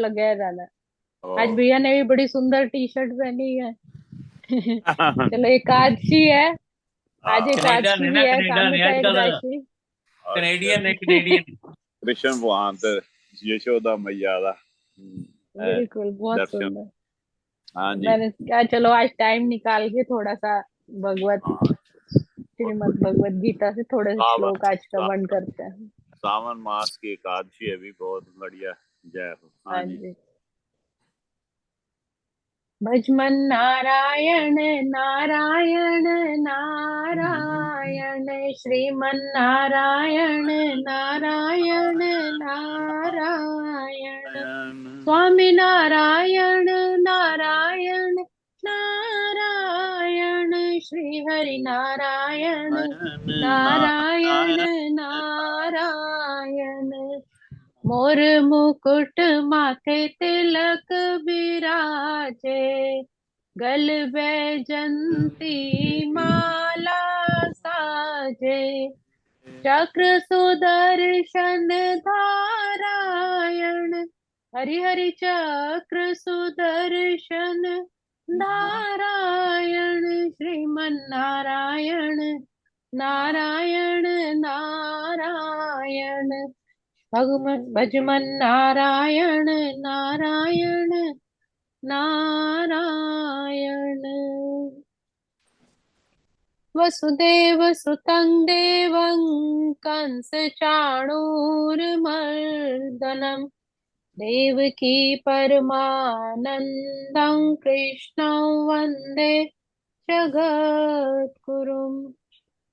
लगे रहना। आज ओ। भैया ने भी बड़ी सुंदर टी शर्ट पहनी है। चलो एकादशी है। आज कनेडियन एकादशी है भी ना, है, कनेडियन कामी है का आजकल। एकादशी। और कनेडियन है, कनेडियन। कृष्ण भगवान ते यशोदा मैया दा बिल्कुल, बहुत दर्शन। सुंदर। हाँ जी। मैंने कहा चलो आज टाइम निकाल के थोड़ा सा भगवत हाँ। श्रीमद् भगवत गीता से थोड़े से सावन श्लोक आज श्रवण सावन करते हैं। सावन मास की एकादशी है भी बहुत बढ़िया। जय हो। हाँ हाँ जी। जी। भजमन नारायण नारायण नारायण, श्रीमन नारायण नारायण नारायण, स्वामी नारायण नारायण नारायण, श्री हरि नारायण नारायण नारायण। मोर मुकुट माथे तिलक विराजे, गल बैजंती माला साजे, चक्र सुदर्शन धारायण, हरि हरि चक्र सुदर्शन धारायण, श्रीमन नारायण नारायण नारायण। भगवन भजमन नारायण नारायण नारायण। वसुदेव सुतं देवं कंस चाणूरमर्दनम्, देवकी परमानन्दं कृष्णं वन्दे जगद्गुरुम्,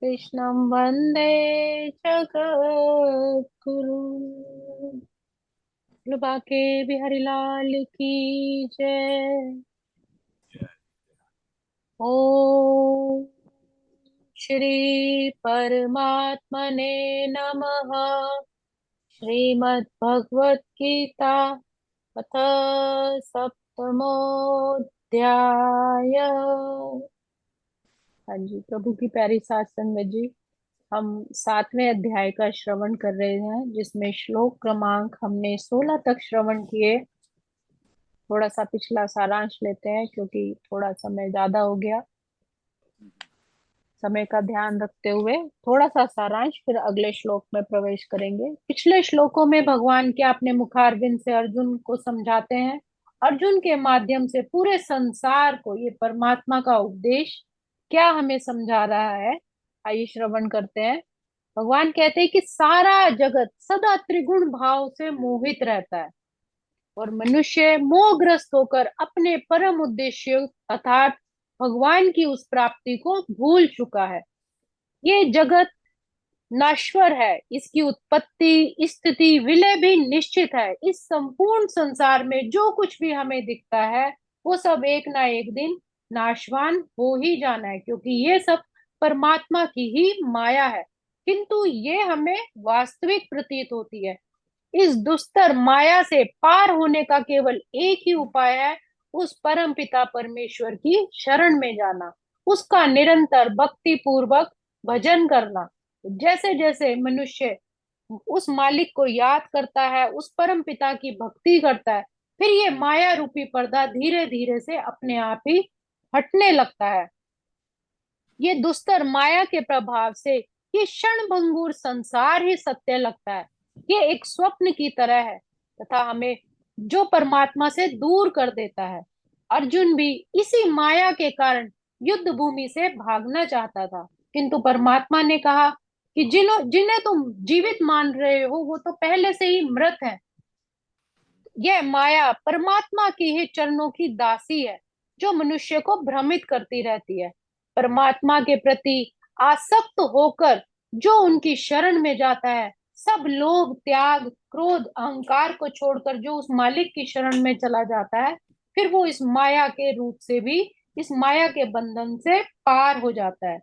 कृष्णं वन्दे जगद्गुरुम्। बाके बिहारी लाल की जय। ओम श्री परमात्मने नमः। श्रीमद् भगवत गीता अथ सप्तमोऽध्याय। हाँ जी, प्रभु की प्यारी सात संगत जी, हम सातवें अध्याय का श्रवण कर रहे हैं, जिसमें श्लोक क्रमांक हमने 16 तक श्रवण किए। थोड़ा सा पिछला सारांश लेते हैं क्योंकि थोड़ा समय ज्यादा हो गया। समय का ध्यान रखते हुए थोड़ा सा सारांश, फिर अगले श्लोक में प्रवेश करेंगे। पिछले श्लोकों में भगवान क्या अपने मुखारविंद से अर्जुन को समझाते हैं। अर्जुन के माध्यम से पूरे संसार को ये परमात्मा का उपदेश क्या हमें समझा रहा है, आइए श्रवण करते हैं। भगवान कहते हैं कि सारा जगत सदा त्रिगुण भाव से मोहित रहता है और मनुष्य मोहग्रस्त होकर अपने परम उद्देश्य अर्थात भगवान की उस प्राप्ति को भूल चुका है। ये जगत नश्वर है, इसकी उत्पत्ति स्थिति विलय भी निश्चित है। इस संपूर्ण संसार में जो कुछ भी हमें दिखता है वो सब एक ना एक दिन नाशवान हो ही जाना है, क्योंकि ये सब परमात्मा की ही माया है। किंतु ये हमें वास्तविक प्रतीत होती है। इस दुस्तर माया से पार होने का केवल एक ही उपाय है, उस परम पिता परमेश्वर की शरण में जाना, उसका निरंतर भक्ति पूर्वक भजन करना। जैसे जैसे मनुष्य उस मालिक को याद करता है, उस परम पिता की भक्ति करता है, फिर ये माया रूपी पर्दा धीरे धीरे से अपने आप ही हटने लगता है। ये दुस्तर माया के प्रभाव से ये क्षण भंगुर संसार ही सत्य लगता है। ये एक स्वप्न की तरह है तथा हमें जो परमात्मा से दूर कर देता है। अर्जुन भी इसी माया के कारण युद्ध भूमि से भागना चाहता था, किंतु परमात्मा ने कहा कि जिन्हें तुम जीवित मान रहे हो वो तो पहले से ही मृत है। यह माया परमात्मा की ही चरणों की दासी है, जो मनुष्य को भ्रमित करती रहती है। परमात्मा के प्रति आसक्त होकर जो उनकी शरण में जाता है, सब लोभ त्याग क्रोध अहंकार को छोड़कर जो उस मालिक की शरण में चला जाता है, फिर वो इस माया के रूप से भी इस माया के बंधन से पार हो जाता है।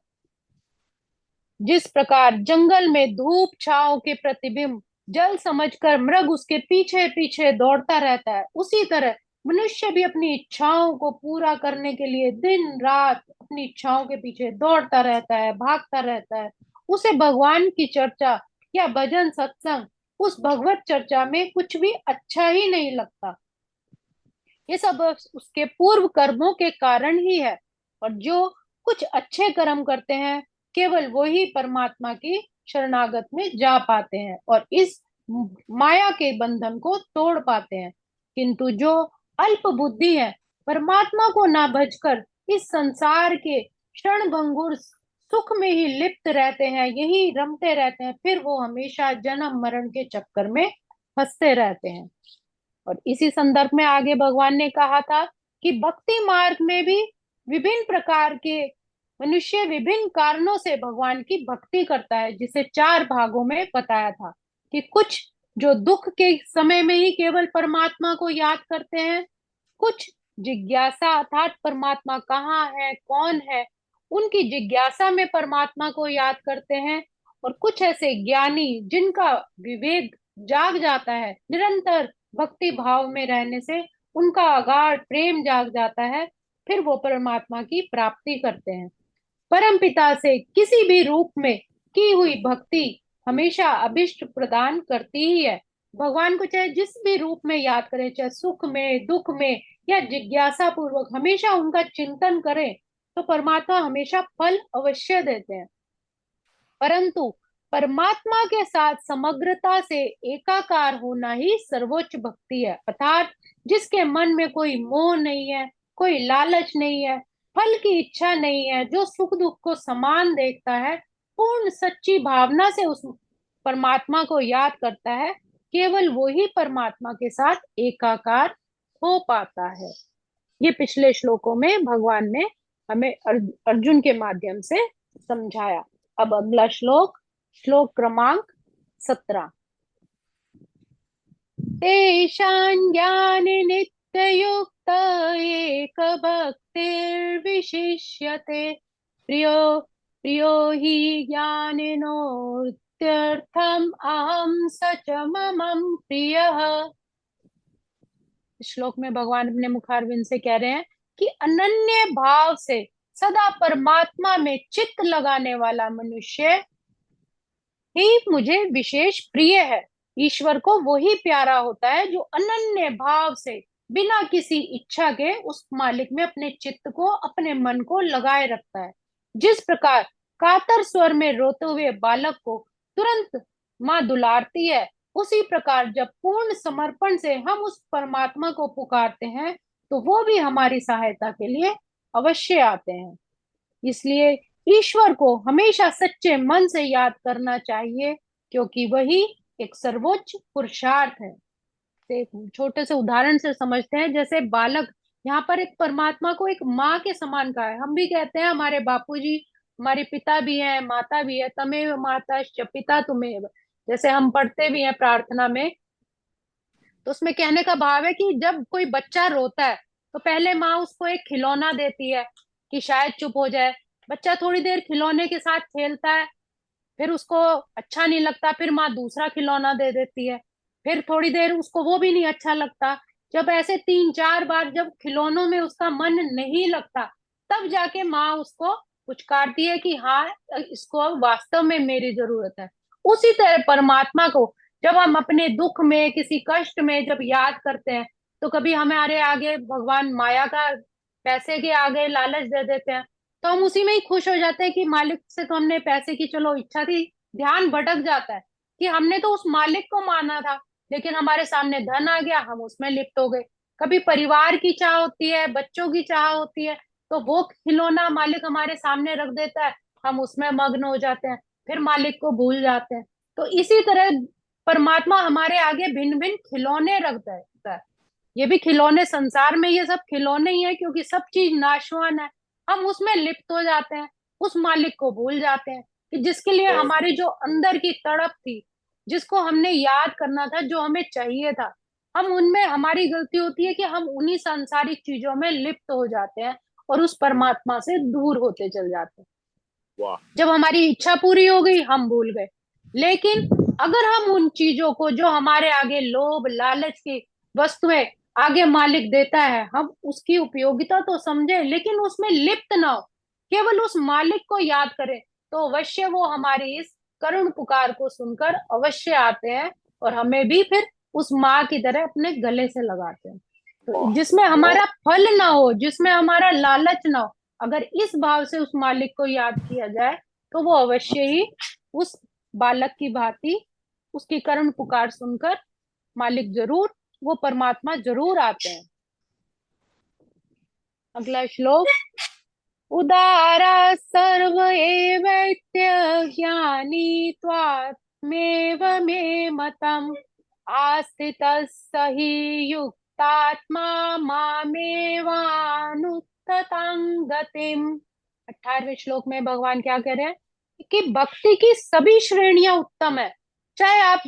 जिस प्रकार जंगल में धूप छांव के प्रतिबिंब जल समझकर मृग उसके पीछे पीछे दौड़ता रहता है, उसी तरह मनुष्य भी अपनी इच्छाओं को पूरा करने के लिए दिन रात अपनी इच्छाओं के पीछे दौड़ता रहता है, भागता रहता है। उसे भगवान की चर्चा या भजन सत्संग, उस भगवत चर्चा में कुछ भी अच्छा ही नहीं लगता। ये सब उसके पूर्व कर्मों के कारण ही है। और जो कुछ अच्छे कर्म करते हैं केवल वो ही परमात्मा की शरणागत में जा पाते हैं और इस माया के बंधन को तोड़ पाते हैं। किंतु जो अल्प बुद्धि है, परमात्मा को ना भजकर इस संसार के क्षण भंगुर सुख में ही लिप्त रहते हैं, यही रमते रहते हैं, फिर वो हमेशा जन्म मरण के चक्कर में फंसते रहते हैं। और इसी संदर्भ में आगे भगवान ने कहा था कि भक्ति मार्ग में भी विभिन्न प्रकार के मनुष्य विभिन्न कारणों से भगवान की भक्ति करता है, जिसे चार भागों में बताया था कि कुछ जो दुख के समय में ही केवल परमात्मा को याद करते हैं, कुछ जिज्ञासा अर्थात परमात्मा कहाँ है कौन है उनकी जिज्ञासा में परमात्मा को याद करते हैं, और कुछ ऐसे ज्ञानी जिनका विवेक जाग जाता है, निरंतर भक्ति भाव में रहने से उनका अगाध प्रेम जाग जाता है, फिर वो परमात्मा की प्राप्ति करते हैं। परम पिता से किसी भी रूप में की हुई भक्ति हमेशा अभिष्ट प्रदान करती ही है। भगवान को चाहे जिस भी रूप में याद करें, चाहे सुख में दुख में या जिज्ञासा पूर्वक हमेशा उनका चिंतन करें, तो परमात्मा हमेशा फल अवश्य देते हैं। परंतु परमात्मा के साथ समग्रता से एकाकार होना ही सर्वोच्च भक्ति है, अर्थात जिसके मन में कोई मोह नहीं है, कोई लालच नहीं है, फल की इच्छा नहीं है, जो सुख दुख को समान देखता है, पूर्ण सच्ची भावना से उस परमात्मा को याद करता है, केवल वो ही परमात्मा के साथ एकाकार हो पाता है। ये पिछले श्लोकों में भगवान ने हमें अर्जुन के माध्यम से समझाया। अब अगला श्लोक, श्लोक क्रमांक 17। तेषां ज्ञाने नित्ययुक्त एक भक्तिर्विशिष्यते प्रियो प्रियो हि ज्ञानिनोत्यर्थम अहम स च मम प्रियः। श्लोक में भगवान अपने मुखारविंद से कह रहे हैं कि अनन्य भाव से सदा परमात्मा में चित्त लगाने वाला मनुष्य ही मुझे विशेष प्रिय है। ईश्वर को वही प्यारा होता है जो अनन्य भाव से बिना किसी इच्छा के उस मालिक में अपने चित्त को अपने मन को लगाए रखता है। जिस प्रकार कातर स्वर में रोते हुए बालक को तुरंत माँ दुलारती है, उसी प्रकार जब पूर्ण समर्पण से हम उस परमात्मा को पुकारते हैं तो वो भी हमारी सहायता के लिए अवश्य आते हैं। इसलिए ईश्वर को हमेशा सच्चे मन से याद करना चाहिए, क्योंकि वही एक सर्वोच्च पुरुषार्थ है। तो एक छोटे से उदाहरण से समझते हैं, जैसे बालक यहाँ पर एक परमात्मा को एक माँ के समान का है। हम भी कहते हैं हमारे बापूजी हमारे पिता भी हैं, माता भी है, तमेव माता च पिता तुम्हें, जैसे हम पढ़ते भी हैं प्रार्थना में। तो उसमें कहने का भाव है कि जब कोई बच्चा रोता है तो पहले माँ उसको एक खिलौना देती है कि शायद चुप हो जाए। बच्चा थोड़ी देर खिलौने के साथ खेलता है, फिर उसको अच्छा नहीं लगता, फिर माँ दूसरा खिलौना दे देती है, फिर थोड़ी देर उसको वो भी नहीं अच्छा लगता। जब ऐसे 3-4 बार जब खिलौनों में उसका मन नहीं लगता, तब जाके माँ उसको पुचकारती है कि हाँ इसको अब वास्तव में मेरी जरूरत है। उसी तरह परमात्मा को जब हम अपने दुख में किसी कष्ट में जब याद करते हैं, तो कभी हमारे आगे भगवान माया का पैसे के आगे लालच दे देते हैं, तो हम उसी में ही खुश हो जाते हैं कि मालिक से तो हमने पैसे की चलो इच्छा थी, ध्यान भटक जाता है कि हमने तो उस मालिक को माना था, लेकिन हमारे सामने धन आ गया, हम उसमें लिप्त हो गए। कभी परिवार की चाह होती है, बच्चों की चाह होती है, तो वो खिलौना मालिक हमारे सामने रख देता है, हम उसमें मग्न हो जाते हैं, फिर मालिक को भूल जाते हैं। तो इसी तरह परमात्मा हमारे आगे भिन्न भिन्न खिलौने रख देता है। ये भी खिलौने, संसार में ये सब खिलौने ही है, क्योंकि सब चीज नाशवान है। हम उसमें लिप्त हो जाते हैं, उस मालिक को भूल जाते हैं कि जिसके लिए हमारी जो अंदर की तड़प थी, जिसको हमने याद करना था, जो हमें चाहिए था, हम उनमें, हमारी गलती होती है कि हम उन्हीं सांसारिक चीजों में लिप्त हो जाते हैं और उस परमात्मा से दूर होते चल जाते हैं। वाह। जब हमारी इच्छा पूरी हो गई हम भूल गए। लेकिन अगर हम उन चीजों को जो हमारे आगे लोभ लालच की वस्तुएं आगे मालिक देता है, हम उसकी उपयोगिता तो समझे लेकिन उसमें लिप्त ना हो, केवल उस मालिक को याद करें, तो अवश्य वो हमारी इस करुण पुकार को सुनकर अवश्य आते हैं और हमें भी फिर उस माँ की तरह अपने गले से लगाते हैं। तो वाह। जिसमें हमारा फल ना हो, जिसमें हमारा लालच ना हो, अगर इस भाव से उस मालिक को याद किया जाए तो वो अवश्य ही उस बालक की भांति उसकी करुण पुकार सुनकर मालिक जरूर, वो परमात्मा जरूर आते हैं। अगला श्लोक। उदारा सर्व एवैत्य ज्ञानी त्वात्मेव मे मतम् आस्थितः स हि युक्तात्मा मामेवानुत्ततां गतिम्। 18वें श्लोक में भगवान क्या कह रहे हैं कि भक्ति की सभी श्रेणियां उत्तम है। चाहे आप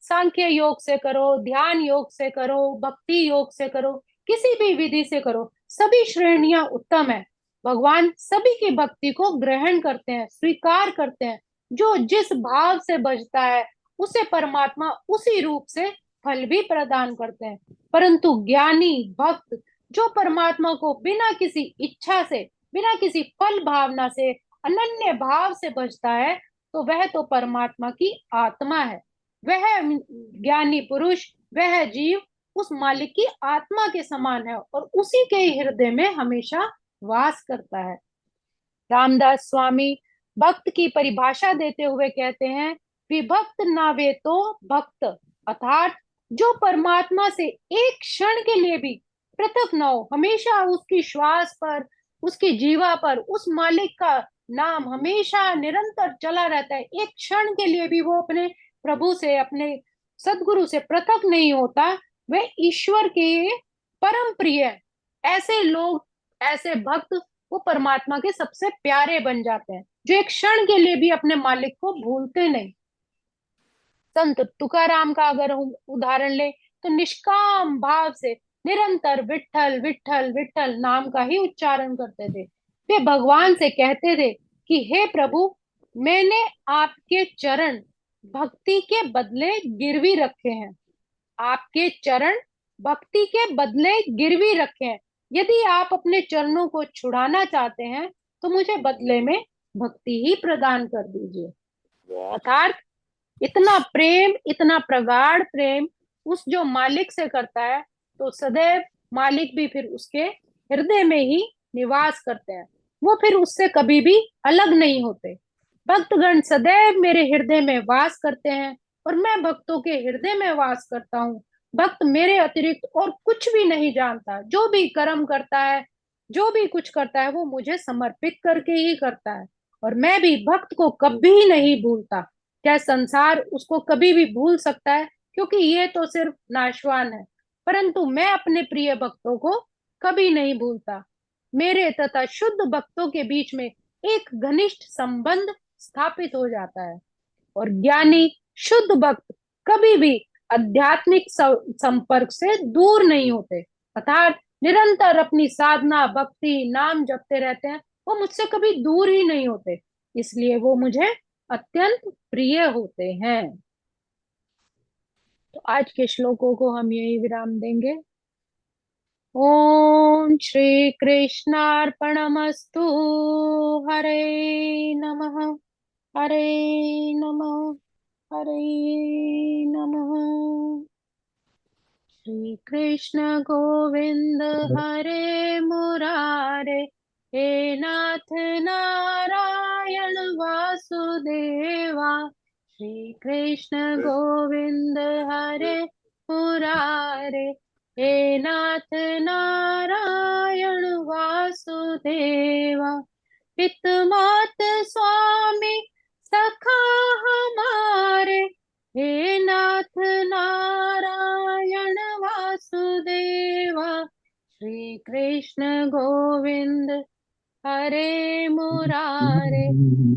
सांख्य योग से करो, ध्यान योग से करो, भक्ति योग से करो, किसी भी विधि से करो, सभी श्रेणियां उत्तम है। भगवान सभी की भक्ति को ग्रहण करते हैं, स्वीकार करते हैं। जो जिस भाव से बजता है उसे परमात्मा उसी रूप से फल भी प्रदान करते हैं। परंतु ज्ञानी भक्त जो परमात्मा को बिना किसी इच्छा से, बिना किसी फल भावना से, अनन्य भाव से बजता है, तो वह तो परमात्मा की आत्मा है। वह ज्ञानी पुरुष, वह जीव उस मालिक की आत्मा के समान है और उसी के हृदय में हमेशा वास करता है। रामदास स्वामी भक्त की परिभाषा देते हुए कहते हैं, विभक्त ना वे तो भक्त, अर्थात जो परमात्मा से एक क्षण के लिए भी पृथक न हो, हमेशा उसकी श्वास पर, उसकी जीवा पर उस मालिक का नाम हमेशा निरंतर चला रहता है, एक क्षण के लिए भी वो अपने प्रभु से, अपने सदगुरु से पृथक नहीं होता, वह ईश्वर के परम प्रिय है। ऐसे लोग, ऐसे भक्त वो परमात्मा के सबसे प्यारे बन जाते हैं, जो एक क्षण के लिए भी अपने मालिक को भूलते नहीं। संत तुकाराम का अगर हम उदाहरण ले तो निष्काम भाव से निरंतर विठल विठल विठल नाम का ही उच्चारण करते थे। वे भगवान से कहते थे कि हे प्रभु, मैंने आपके चरण भक्ति के बदले गिरवी रखे हैं, आपके चरण भक्ति के बदले गिरवी रखे हैं। यदि आप अपने चरणों को छुड़ाना चाहते हैं तो मुझे बदले में भक्ति ही प्रदान कर दीजिए। वाह। अर्थात इतना प्रेम, इतना प्रगाढ़ प्रेम उस जो मालिक से करता है, तो सदैव मालिक भी फिर उसके हृदय में ही निवास करते हैं। वो फिर उससे कभी भी अलग नहीं होते। भक्तगण सदैव मेरे हृदय में वास करते हैं और मैं भक्तों के हृदय में वास करता हूँ। भक्त मेरे अतिरिक्त और कुछ भी नहीं जानता। जो भी कर्म करता है, जो भी कुछ करता है, वो मुझे समर्पित करके ही करता है। और मैं भी भक्त को कभी नहीं भूलता। क्या संसार उसको कभी भी भूल सकता है? क्योंकि ये तो सिर्फ नाशवान है। परंतु मैं अपने प्रिय भक्तों को कभी नहीं भूलता। मेरे तथा शुद्ध भक्तों के बीच में एक घनिष्ठ संबंध स्थापित हो जाता है। और ज्ञानी शुद्ध भक्त कभी भी आध्यात्मिक संपर्क से दूर नहीं होते, अर्थात निरंतर अपनी साधना, भक्ति, नाम जपते रहते हैं। वो मुझसे कभी दूर ही नहीं होते, इसलिए वो मुझे अत्यंत प्रिय होते हैं। तो आज के श्लोकों को हम यही विराम देंगे। ओम श्री कृष्णार्पणमस्तु। हरे नमः, हरे नमः, हरे नमः। श्री कृष्ण गोविंद हरे मुरारे, हे नाथ नारायण वासुदेवा। श्री कृष्ण गोविंद हरे मुरारे, हे नाथ नारायण वासुदेवा। पित मात स्वामी सखा हमारे, हे नाथ नारायण वासुदेवा। श्री कृष्ण गोविंद हरे मुरारे,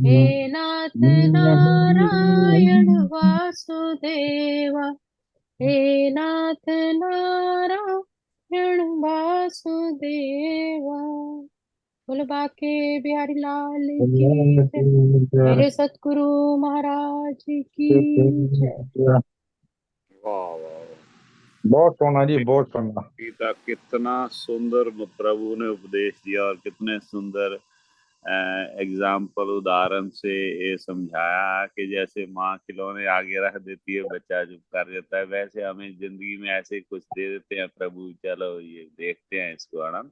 हे नाथ नारायण वासुदेवा, हे नाथ नारायण वासुदेवा। बोलो बाके बिहारी लाल की जय। मेरे सतगुरु महाराज की जय। वाह वाह। बहुत सोना जी, बहुत सोना। गीता कितना सुंदर प्रभु ने उपदेश दिया और कितने सुंदर एग्जाम्पल उदाहरण से ये समझाया कि जैसे माँ खिलौने आगे रख देती है, बच्चा चुप कर जाता है, वैसे हमें जिंदगी में ऐसे कुछ दे देते हैं प्रभु, चलो ये देखते हैं इसको, है ना।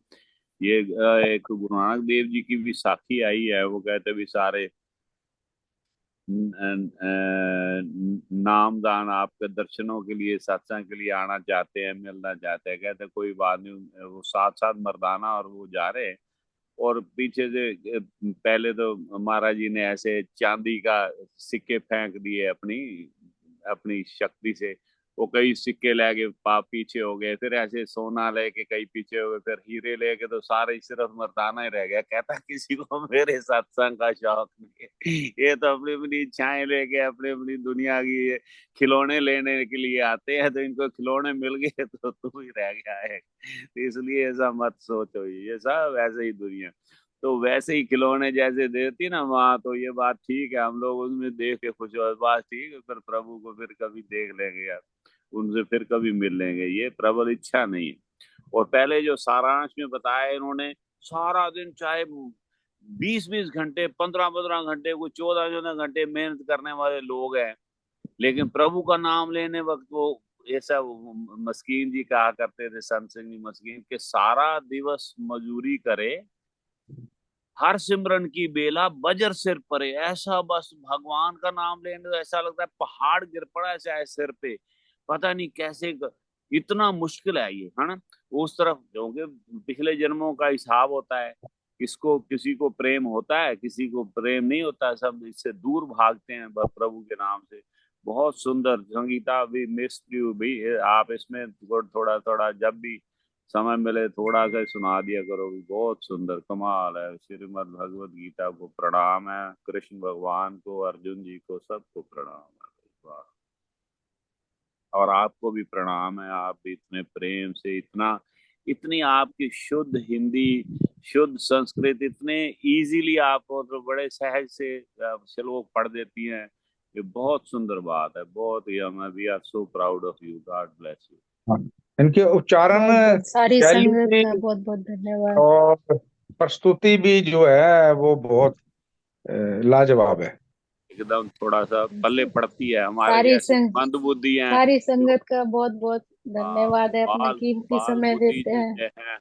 ये एक गुरु नानक देव जी की भी साखी आई है, वो कहते भी सारे नामदान आपके दर्शनों के लिए, सत्संग के लिए आना चाहते हैं, मिलना चाहते हैं। कहते कोई बात नहीं, वो साथ साथ मर्दाना और वो जा रहे हैं, और पीछे से पहले तो महाराज जी ने ऐसे चांदी का सिक्के फेंक दिए अपनी अपनी शक्ति से, वो कई सिक्के लेके पीछे हो गए, फिर ऐसे सोना लेके कई पीछे हो गए, फिर हीरे लेके, तो सारे सिर्फ मर्दाना ही रह गया। कहता किसी को मेरे सत्संग का शौक नहीं है, ये तो अपनी अपनी इच्छाएं लेके अपनी अपनी दुनिया की खिलौने लेने के लिए आते हैं, तो इनको खिलौने मिल गए तो तू ही रह गया है। तो इसलिए ऐसा मत सोचो, ये सब ऐसे ही दुनिया। तो वैसे ही खिलौने जैसे देती ना माँ, तो ये बात ठीक है, हम लोग उसमें देख के खुश हो, बात ठीक है, फिर प्रभु को फिर कभी देख लेंगे यार, उनसे फिर कभी मिल लेंगे, ये प्रबल इच्छा नहीं है। और पहले जो सारांश में बताया इन्होंने, सारा दिन चाहे 20-20 घंटे, 15-15 घंटे, को 14-14 घंटे मेहनत करने वाले लोग हैं, लेकिन प्रभु का नाम लेने वक्त वो ऐसा, मस्कीन जी कहा करते थे, संत सिंह जी मस्कीन, के सारा दिवस मजूरी करे, हर सिमरन की बेला बजर सिर परे, ऐसा बस भगवान का नाम लेने तो ऐसा लगता है पहाड़ गिर पड़ा ऐसा है सिर पे, पता नहीं कैसे इतना मुश्किल है ये, है ना। उस तरफ क्योंकि पिछले जन्मों का हिसाब होता है, किसको किसी को प्रेम होता है, किसी को प्रेम नहीं होता है, सब इससे दूर भागते हैं प्रभु के नाम से। बहुत सुंदर संगीता भी, मिस यू भी, आप इसमें थोड़ा थोड़ा जब भी समय मिले थोड़ा सा सुना दिया करो, भी बहुत सुंदर कमाल है। श्रीमद् भगवत गीता को प्रणाम है, कृष्ण भगवान को, अर्जुन जी को, सबको प्रणाम है। और आपको भी प्रणाम है, आप भी इतने प्रेम से, इतना इतनी आपकी शुद्ध हिंदी, शुद्ध संस्कृत, इतने इजीली आप तो बड़े सहज से श्लोक पढ़ देती हैं, ये बहुत सुंदर बात है, बहुत ही, हम we are so proud of you, God bless you. हाँ, इनके उच्चारण बहुत बहुत सारी शैली संगत भी का बहुत बहुत धन्यवाद। और प्रस्तुति भी जो है वो बहुत लाजवाब है। एकदम थोड़ा सा पल्ले पड़ती है हमारे सारी जैसे मंद बुद्धि हैं, सारी जो संगत का बहुत बहुत धन्यवाद है, अपना बाल कीमती बाल समय बुद्धि देते हैं। जो है,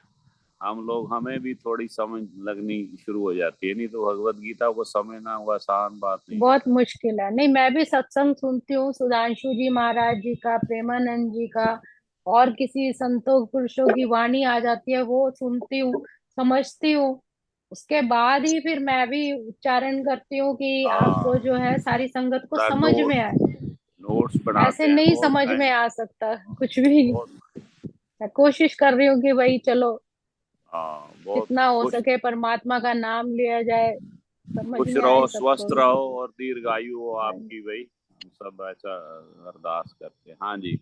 हम लोग, हमें भी थोड़ी समझ लगनी शुरू हो जाती है, नहीं तो भगवत गीता को समझना वो आसान बात नहीं बहुत होता। मुश्किल है। नहीं, मैं भी सत्संग सुनती हूँ, सुधांशु जी महाराज जी का, प्रेमानंद जी का, और किसी संतों पुरुषों की वाणी आ जाती है, वो सुनती हूँ, समझती हूँ, उसके बाद ही फिर मैं भी उच्चारण करती हूँ कि आपको हाँ, जो है सारी संगत को पूरा समझ में आए। नोट्स ऐसे बनाते हैं, नहीं बहुत समझ में टाइम, आ सकता कुछ भी। बहुत, मैं कोशिश कर रही हूँ कि भाई चलो, हाँ बहुत जितना हो खुश, सके परमात्मा का नाम लिया जाए, समझ खुश में आए रहो, सबको। स्वस्थ रहो और दीर्घायु हो आपकी, भाई हम सब ऐसा अरदास करते हैं। हाँ जी।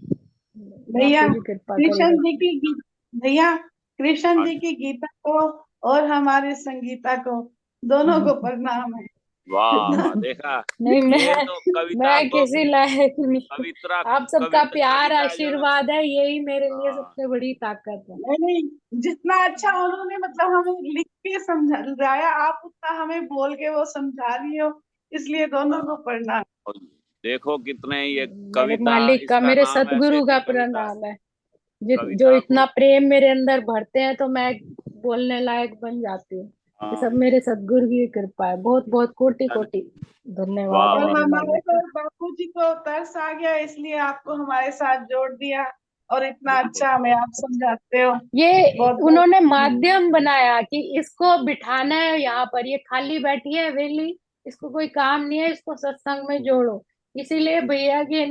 बापू भैया जी कृपा करे कृष्ण जी रखे। की भैया कृष्ण हाँ जी जी, की गीता को और हमारे संगीता को दोनों को प्रणाम है। वाह देखा, नहीं, ये तो कविता मैं को, किसी लायक नहीं। कविता, आप सबका प्यार कविता जो ना, आशीर्वाद है, यही मेरे लिए हाँ, सबसे बड़ी ताकत है। नहीं नहीं, जितना अच्छा उन्होंने मतलब हमें लिख के समझाया, आप उतना हमें बोल के वो समझा रही हो, इसलिए दोनों को हाँ। प्रणाम। और देखो कितने ये मेरे कविता, मालिक का, इसका मेरे नाम ऐसे सतगुरु नहीं, का कविता, प्रणाम है। जो कविता को, इतना प्रेम मेरे अंदर भरते हैं तो मैं बोलने लायक बन जाती हूँ। ये हाँ, सब मेरे सदगुरु की कृपा है। बहुत बहुत कोटि धन- कोटि धन्यवाद है और वाह, मेरे हमारे मालिक तो का। बापू जी को तरस आ गया, इसलिए आपको हमारे साथ जोड़ दिया, और इतना बहुत अच्छा हमें आप समझाते हो। ये बहुत उन्होंने बहुत माध्यम बनाया कि इसको बिठाना है यहाँ पर, ये खाली बैठी है वेली, इसको कोई काम नहीं है, इसको सत्संग में जोड़ो। इसीलिए भैया के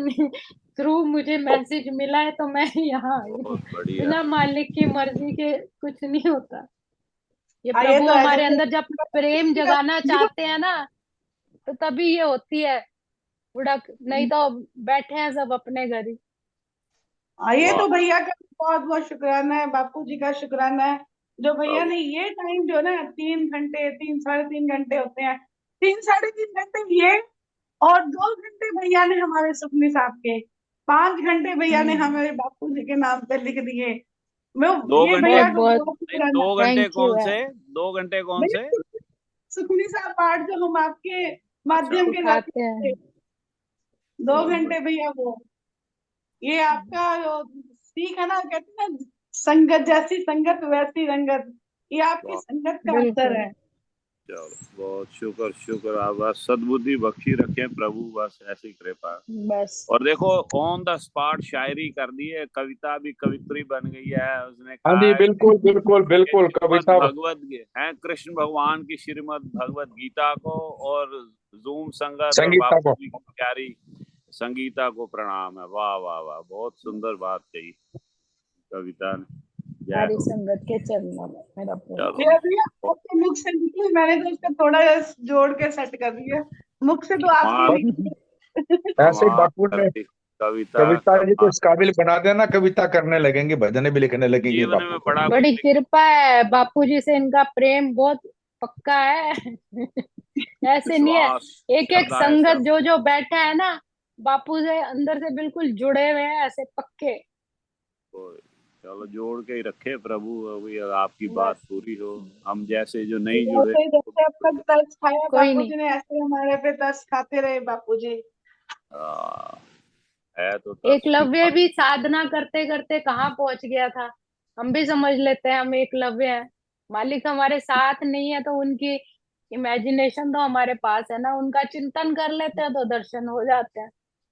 थ्रू मुझे मैसेज मिला है तो मैं यहाँ आई हूँ। बहुत बढ़िया। बिना मालिक की मर्जी के कुछ नहीं होता। ये ये प्रभु तो है हमारे जैसे अंदर जब प्रेम जगाना चाहते हैं ना, तो तभी ये होती है उड़क, नहीं तो बैठे हैं सब अपने घर ही। ये वाह, तो भैया का बहुत बहुत शुक्राना है, बापू जी का शुक्राना है, जो भैया प्रभु, ने ये टाइम जो ना 3 घंटे, 3 साढ़े 3 घंटे होते हैं, 3 साढ़े 3 घंटे ये, और 2 घंटे भैया ने हमारे सुखनी साहब के, 5 घंटे भैया ने हम्म। हमारे बापू जी के नाम पे लिख दिए। मैं दो ये घंटे भैया बहुत को बहुत बहुत नहीं, शुक्राना। 2 घंटे थैंक यू कौन है। से, 2 घंटे कौन से? भैया सुखमनी साहब पाठ जो हम आपके अच्छा। माध्यम के द्वारा सिखाते हैं। करते, 2 घंटे बढ़िया। भैया वो, ये आपका जो सीख है ना, कहते हैं ना, संगत जैसी संगत वैसी रंगत, ये आपकी वाह, संगत का असर बिल्कुल। है। चलो बहुत शुक्र शुक्र, आप बस सद्बुद्धि बख्शी रखें प्रभु, बस ऐसी कृपा। बस और देखो ऑन द स्पॉट शायरी कर दी है, कविता भी कवित्री बन गई है। उसने हाँ कहा जी, है बिल्कुल बिल्कुल कि बिल्कुल, श्रीमद् कविता। भगवत है कृष्ण भगवान की श्रीमद् भगवत गीता को, और जूम संगत और संगीता बापू को। जी की प्यारी संगीता को प्रणाम है। वाह वाह वाह, बहुत सुंदर बात कही कविता ने। जय हमारी हो। संगत के चरणों में मेरा चलो। प्रणाम। ये भैया आपके मुख से निकली, मैंने तो उसको थोड़ा जोड़ के सेट कर दिया, मुख से तो आपके हमार निकली। ऐसे ही हमार बापू ने धरती कविता कविता जी को कमाल, इस काबिल बना देना, कविता करने लगेंगे, भजन भी लिखने लगेंगे जीवन बापू में को। बड़ा कुछ बड़ी लिखे। कृपा है बापूजी से, इनका प्रेम बहुत पक्का है। ऐसे नहीं है। विश्वास, एक एक श्रद्धा है संगत सब। जो जो बैठा है ना, बापू से अंदर से बिल्कुल जुड़े हुए हैं, ऐसे पक्के। कोई, चलो जोड़ के ही रखे प्रभु, अभी आपकी बात बस पूरी हो। हम जैसे जो नहीं जुड़े, जैसे जैसे अब तक तरस खाया कोई बापू नहीं। जी ने, ऐसे हमारे पे तरस खाते रहे बापू जी। आ, है तो तरस की एकलव्य बात। भी साधना करते करते कहाँ पहुंच गया था। हम भी समझ लेते हैं हम एकलव्य हैं। मालिक हमारे साथ नहीं है तो उनकी इमेजिनेशन तो हमारे पास है ना, उनका चिंतन कर लेते हैं तो दर्शन हो जाते हैं।